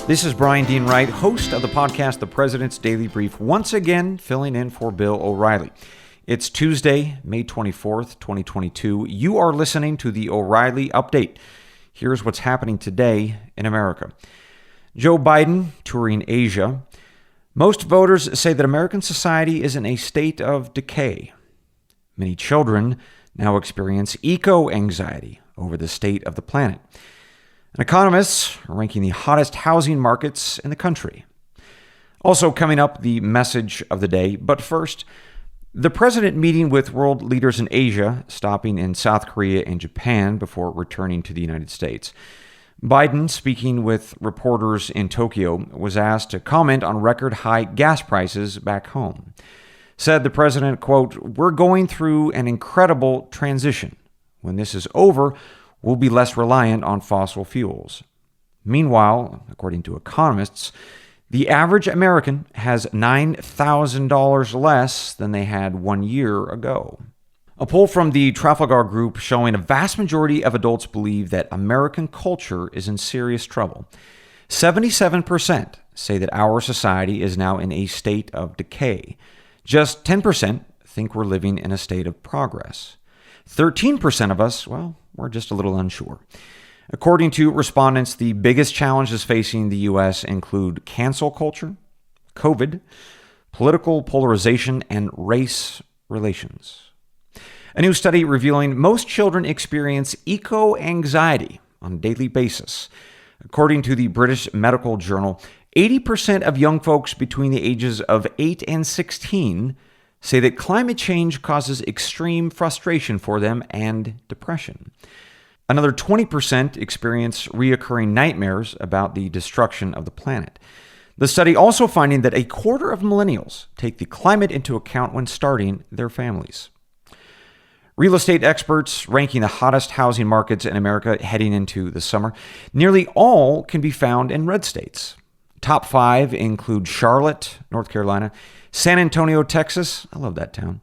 This is Bryan Dean Wright, host of the podcast, The President's Daily Brief, once again filling in for Bill O'Reilly. It's Tuesday, May 24th, 2022. You are listening to the O'Reilly Update. Here's what's happening today in America. Joe Biden touring Asia. Most voters say that American society is in a state of decay. Many children now experience eco-anxiety over the state of the planet. And economists are ranking the hottest housing markets in the country. Also coming up, the message of the day. But first, the president meeting with world leaders in Asia, stopping in South Korea and Japan before returning to the United States. Biden, speaking with reporters in Tokyo, was asked to comment on record high gas prices back home. Said the president, quote, "We're going through an incredible transition. When this is over, we'll be less reliant on fossil fuels." Meanwhile, according to economists, the average American has $9,000 less than they had 1 year ago. A poll from the Trafalgar Group showing a vast majority of adults believe that American culture is in serious trouble. 77% say that our society is now in a state of decay. Just 10% think we're living in a state of progress. 13% of us, well, we're just a little unsure. According to respondents, the biggest challenges facing the U.S. include cancel culture, COVID, political polarization, and race relations. A new study revealing most children experience eco-anxiety on a daily basis. According to the British Medical Journal, 80% of young folks between the ages of 8 and 16 say that climate change causes extreme frustration for them and depression. Another 20% experience reoccurring nightmares about the destruction of the planet. The study also finding that a quarter of millennials take the climate into account when starting their families. Real estate experts ranking the hottest housing markets in America heading into the summer. Nearly all can be found in red states. Top 5 include Charlotte, North Carolina, San Antonio, Texas, I love that town,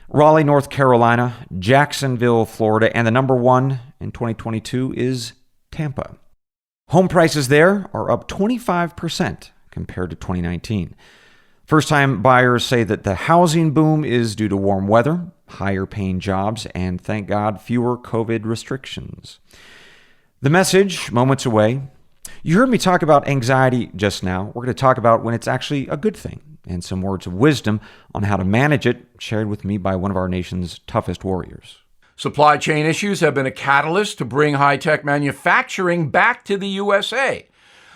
Raleigh, North Carolina, Jacksonville, Florida, and the number 1 in 2022 is Tampa. Home prices there are up 25% compared to 2019. First-time buyers say that the housing boom is due to warm weather, higher paying jobs, and thank God, fewer COVID restrictions. The message, moments away. You heard me talk about anxiety just now. We're going to talk about when it's actually a good thing and some words of wisdom on how to manage it, shared with me by one of our nation's toughest warriors. Supply chain issues have been a catalyst to bring high-tech manufacturing back to the USA.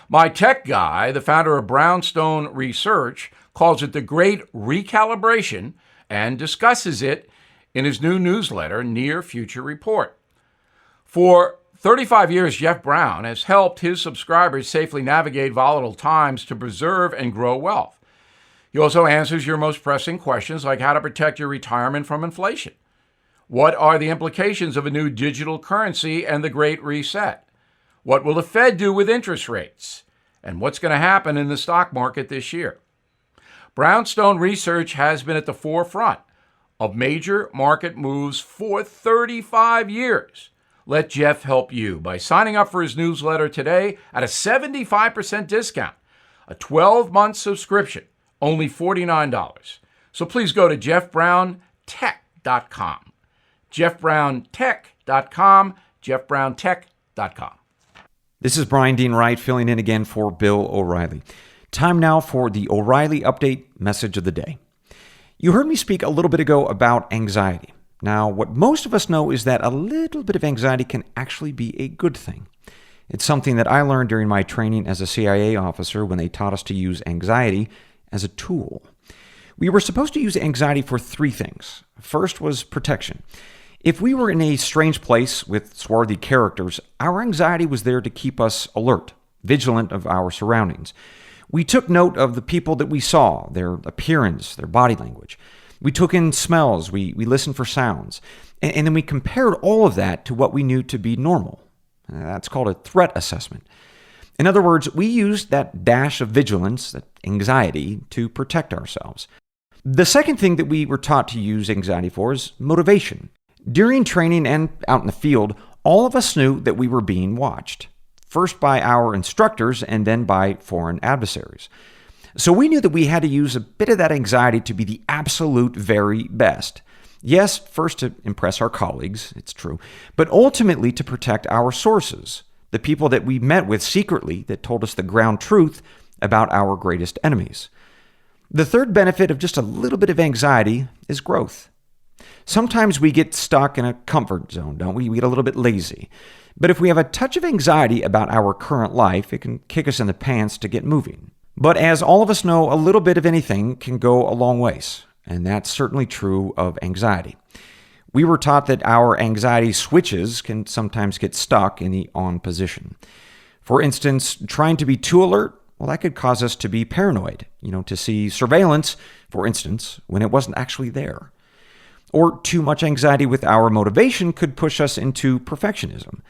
My tech guy, the founder of Brownstone Research, calls it the Great Recalibration and discusses it in his new newsletter, Near Future Report. For 35 years, Jeff Brown has helped his subscribers safely navigate volatile times to preserve and grow wealth. He also answers your most pressing questions like how to protect your retirement from inflation. What are the implications of a new digital currency and the Great Reset? What will the Fed do with interest rates? And what's going to happen in the stock market this year? Brownstone Research has been at the forefront of major market moves for 35 years. Let Jeff help you by signing up for his newsletter today at a 75% discount, a 12-month subscription, only $49. So please go to jeffbrowntech.com. jeffbrowntech.com, jeffbrowntech.com. This is Bryan Dean Wright filling in again for Bill O'Reilly. Time now for the O'Reilly Update message of the day. You heard me speak a little bit ago about anxiety. Now, what most of us know is that a little bit of anxiety can actually be a good thing. It's something that I learned during my training as a CIA officer when they taught us to use anxiety as a tool. We were supposed to use anxiety for 3 things. First was protection. If we were in a strange place with swarthy characters, our anxiety was there to keep us alert, vigilant of our surroundings. We took note of the people that we saw, their appearance, their body language. We took in smells, we listened for sounds, and then we compared all of that to what we knew to be normal. That's called a threat assessment. In other words, we used that dash of vigilance, that anxiety, to protect ourselves. The second thing that we were taught to use anxiety for is motivation. During training and out in the field, all of us knew that we were being watched. first by our instructors and then by foreign adversaries. So we knew that we had to use a bit of that anxiety to be the absolute very best. Yes, first to impress our colleagues, it's true, but ultimately to protect our sources, the people that we met with secretly that told us the ground truth about our greatest enemies. The third benefit of just a little bit of anxiety is growth. Sometimes we get stuck in a comfort zone, don't we? We get a little bit lazy. But if we have a touch of anxiety about our current life, it can kick us in the pants to get moving. But as all of us know, a little bit of anything can go a long ways, and that's certainly true of anxiety. We were taught that our anxiety switches can sometimes get stuck in the on position. For instance, trying to be too alert, well, that could cause us to be paranoid, to see surveillance, for instance, when it wasn't actually there. Or too much anxiety with our motivation could push us into perfectionism.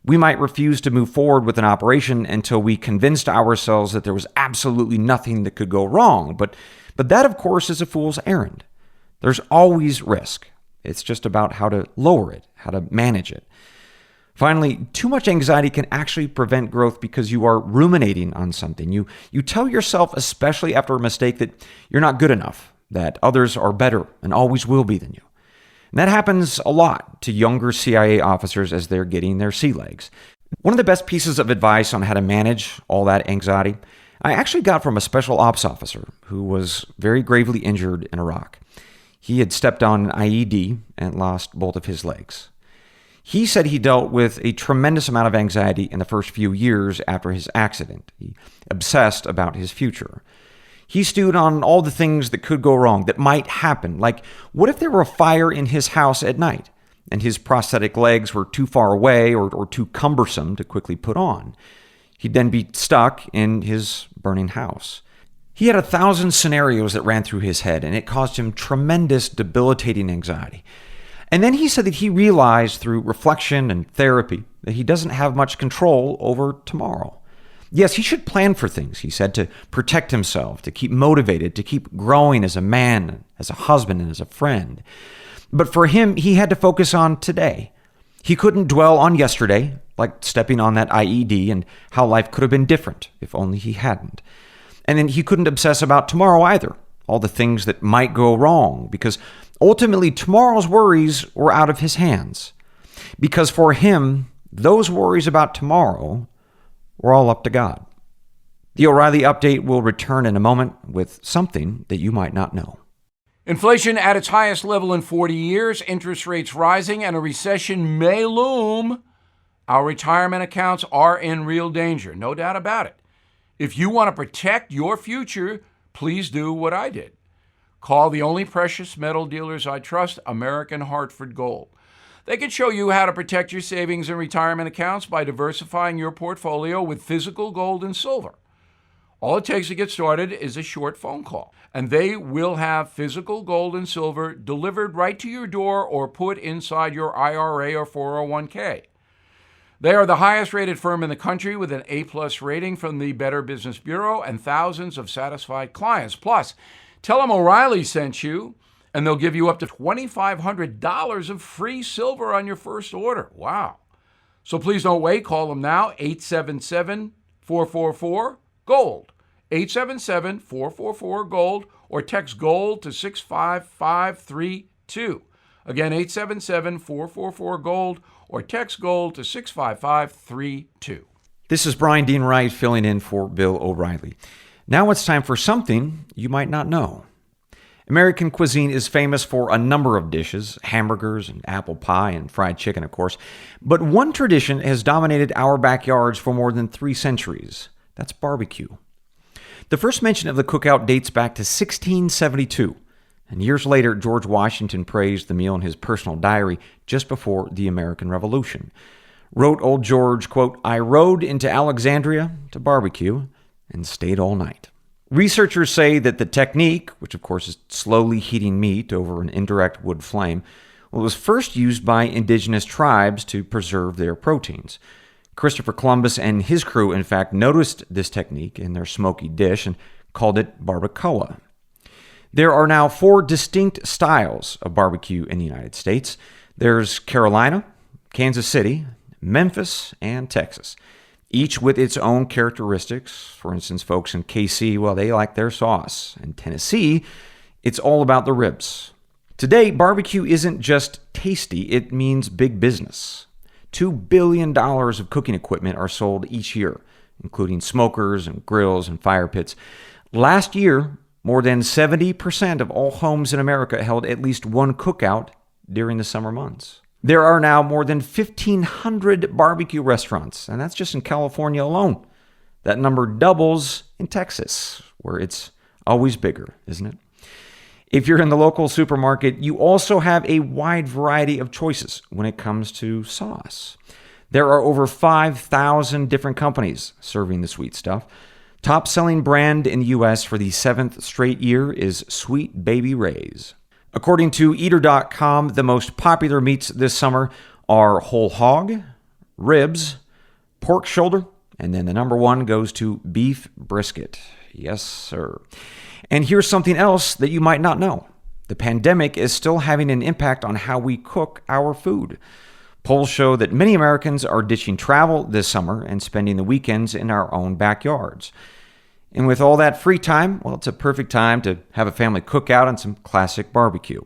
We might refuse to move forward with an operation until we convinced ourselves that there was absolutely nothing that could go wrong. But that, of course, is a fool's errand. There's always risk. It's just about how to lower it, how to manage it. Finally, too much anxiety can actually prevent growth because you are ruminating on something. You tell yourself, especially after a mistake, that you're not good enough, that others are better and always will be than you. And that happens a lot to younger CIA officers as they're getting their sea legs. One of the best pieces of advice on how to manage all that anxiety, I actually got from a special ops officer who was very gravely injured in Iraq. He had stepped on an IED and lost both of his legs. He said he dealt with a tremendous amount of anxiety in the first few years after his accident. He obsessed about his future. He stewed on all the things that could go wrong, that might happen. Like, what if there were a fire in his house at night and his prosthetic legs were too far away or too cumbersome to quickly put on? He'd then be stuck in his burning house. He had 1,000 scenarios that ran through his head, and it caused him tremendous, debilitating anxiety. And then he said that he realized through reflection and therapy that he doesn't have much control over tomorrow. Yes, he should plan for things, he said, to protect himself, to keep motivated, to keep growing as a man, as a husband, and as a friend. But for him, he had to focus on today. He couldn't dwell on yesterday, like stepping on that IED and how life could have been different if only he hadn't. And then he couldn't obsess about tomorrow either, all the things that might go wrong, because ultimately tomorrow's worries were out of his hands. Because for him, those worries about tomorrow were all up to God. The O'Reilly Update will return in a moment with something that you might not know. Inflation at its highest level in 40 years, interest rates rising, and a recession may loom. Our retirement accounts are in real danger, no doubt about it. If you want to protect your future, please do what I did. Call the only precious metal dealers I trust, American Hartford Gold. They can show you how to protect your savings and retirement accounts by diversifying your portfolio with physical gold and silver. All it takes to get started is a short phone call, and they will have physical gold and silver delivered right to your door or put inside your IRA or 401k. They are the highest rated firm in the country with an A+ rating from the Better Business Bureau and thousands of satisfied clients. Plus, tell them O'Reilly sent you, and they'll give you up to $2,500 of free silver on your first order. Wow. So please don't wait. Call them now, 877-444-GOLD. 877-444-GOLD, or text GOLD to 65532. Again, 877-444-GOLD, or text GOLD to 65532. This is Bryan Dean Wright filling in for Bill O'Reilly. Now it's time for something you might not know. American cuisine is famous for a number of dishes, hamburgers and apple pie and fried chicken, of course. But one tradition has dominated our backyards for more than 3 centuries. That's barbecue. The first mention of the cookout dates back to 1672. And years later, George Washington praised the meal in his personal diary just before the American Revolution. Wrote old George, quote, "I rode into Alexandria to barbecue and stayed all night." Researchers say that the technique, which of course is slowly heating meat over an indirect wood flame, was first used by indigenous tribes to preserve their proteins. Christopher Columbus and his crew, in fact, noticed this technique in their smoky dish and called it barbacoa. There are now 4 distinct styles of barbecue in the United States. There's Carolina, Kansas City, Memphis, and Texas. each with its own characteristics. For instance, folks in KC, well, they like their sauce. In Tennessee, it's all about the ribs. Today, barbecue isn't just tasty, it means big business. $2 billion of cooking equipment are sold each year, including smokers and grills and fire pits. Last year, more than 70% of all homes in America held at least one cookout during the summer months. There are now more than 1,500 barbecue restaurants, and that's just in California alone. That number doubles in Texas, where it's always bigger, isn't it? If you're in the local supermarket, you also have a wide variety of choices when it comes to sauce. There are over 5,000 different companies serving the sweet stuff. Top-selling brand in the U.S. for the 7th straight year is Sweet Baby Ray's. According to Eater.com, the most popular meats this summer are whole hog, ribs, pork shoulder, and then the number one goes to beef brisket. Yes, sir. And here's something else that you might not know. The pandemic is still having an impact on how we cook our food. Polls show that many Americans are ditching travel this summer and spending the weekends in our own backyards. And with all that free time, well, it's a perfect time to have a family cookout and some classic barbecue.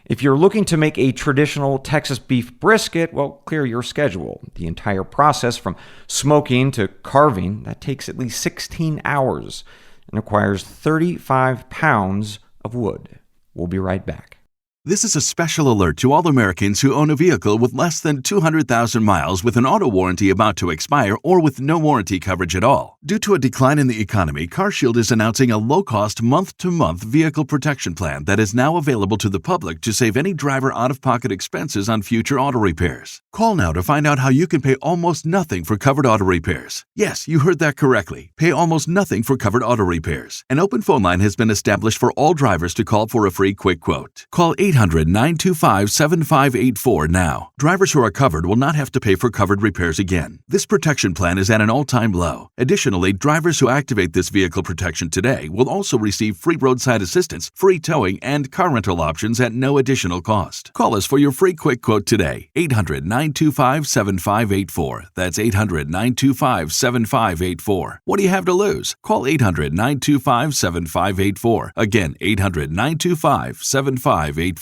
If you're looking to make a traditional Texas beef brisket, well, clear your schedule. The entire process from smoking to carving, that takes at least 16 hours and requires 35 pounds of wood. We'll be right back. This is a special alert to all Americans who own a vehicle with less than 200,000 miles with an auto warranty about to expire or with no warranty coverage at all. Due to a decline in the economy, CarShield is announcing a low-cost month-to-month vehicle protection plan that is now available to the public to save any driver out-of-pocket expenses on future auto repairs. Call now to find out how you can pay almost nothing for covered auto repairs. Yes, you heard that correctly. Pay almost nothing for covered auto repairs. An open phone line has been established for all drivers to call for a free quick quote. Call 800-925-7584 now. Drivers who are covered will not have to pay for covered repairs again. This protection plan is at an all-time low. Additionally, drivers who activate this vehicle protection today will also receive free roadside assistance, free towing, and car rental options at no additional cost. Call us for your free quick quote today. 800-925-7584. That's 800-925-7584. What do you have to lose? Call 800-925-7584. Again, 800-925-7584.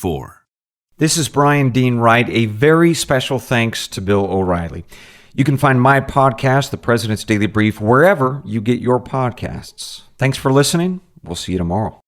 This is Bryan Dean Wright. A very special thanks to Bill O'Reilly. You can find my podcast, The President's Daily Brief, wherever you get your podcasts. Thanks for listening. We'll see you tomorrow.